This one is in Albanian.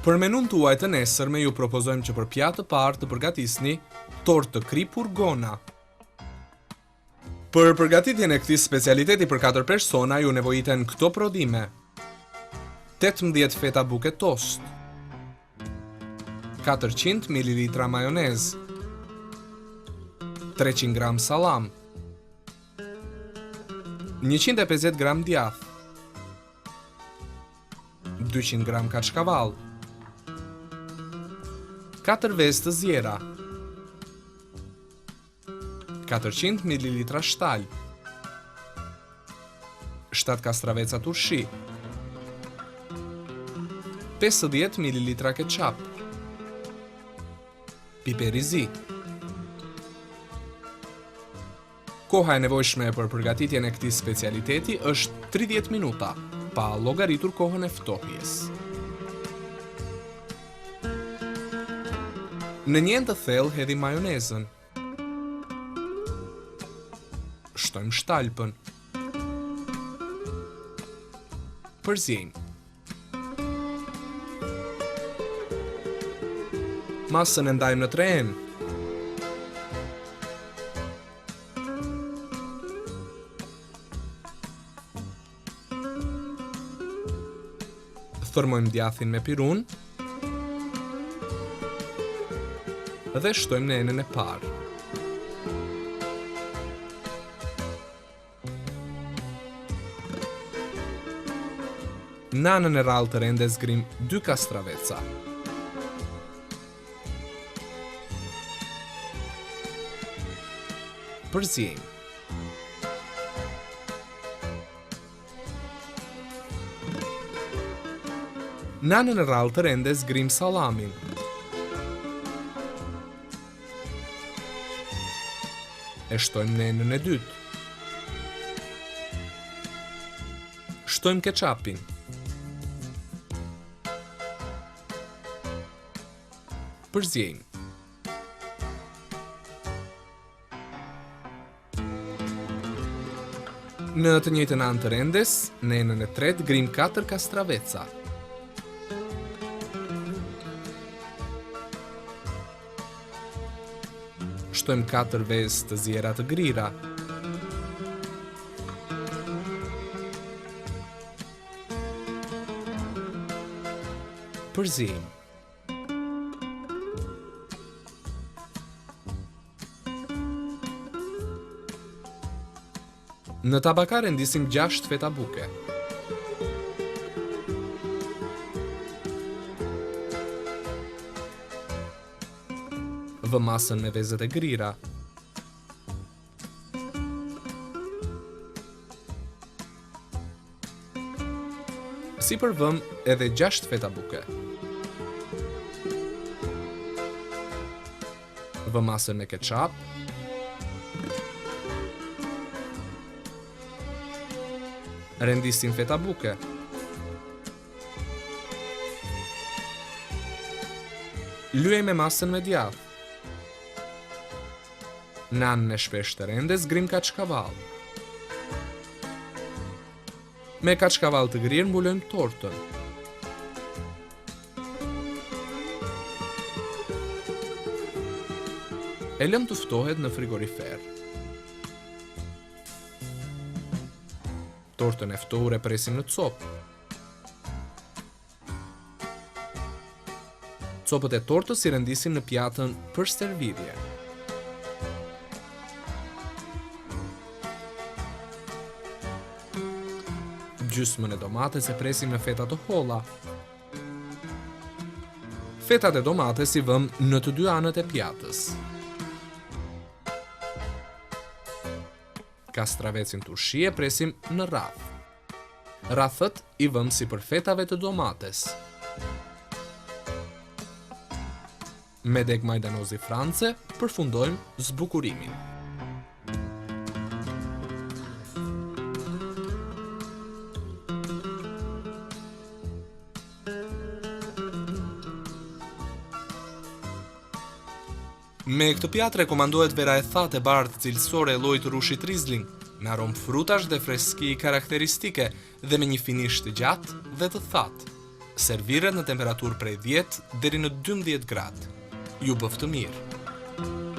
Për menun tuaj të nesërme ju propozojmë që për pjatë të parë të përgatisni tortë të kripur gona. Për përgatitjen e këtij specialiteti për 4 persona ju nevojiten këto prodhime: 18 feta buke tost, 400 ml majonez, 300 g salam, 150 g djath, 200 g kaçkavall, 4 vezë të zjera, 400 ml shtal, 7 kastraveca turshi, 50 ml ketchup, piper i zi. Koha e nevojshme për përgatitjen e këtij specialiteti është 30 minuta, pa llogaritur kohën e ftohjes. Në një enë të thellë hedhim majonezën. Shtojmë shtalpën. Përziejmë. Masën e ndajmë në 3 enë. Thërmojmë djathin me pirun dhe shtojmë në enën e parë. Në anën e rrallë të rende zgrim 2 kastraveca. Përziejmë. Në anën e rrallë të rende zgrim salamin. E shtojmë në enën e dytë. Shtojmë ketchupin. Përziejmë. Në të njëjtën anë të rendes, në enën e tretë grim 4 kastraveca. Shtojmë 4 vezë të zjera të grira. Përziejmë. Në tabakar rendisim 6 feta buke. Vë masën me vezët e grira. Sipër vëm edhe 6 feta buke. Vë masën me ketchup. Rendisim feta buke. Lyejmë masën me djath. Në anën e shpesh të rendes grim kaçkavall. Me kaçkavall të grirë mbulojmë tortën. E lëm të ftohet në frigorifer. Tortën e ftohur e presim në copë. Copët e tortës i rendisim në pjatën për servirje. Gjysmën e domates e presim në feta të holla. Fetat e domates i vëm në të dy anët e pjatës. Kastravecin turshi e presim në rrath. Rrathët i vëm sipër fetave të domates. Me deg majdanozi france përfundojmë zbukurimin. Me këtë pjatë rekomandohet vera e thatë e bardhë cilësore e llojit të rushit Riesling, me aromë frutash dhe freski karakteristike dhe me një finish të gjatë dhe të thatë. Serviret në temperaturë prej 10 deri në 12 gradë. Ju bëftë mirë.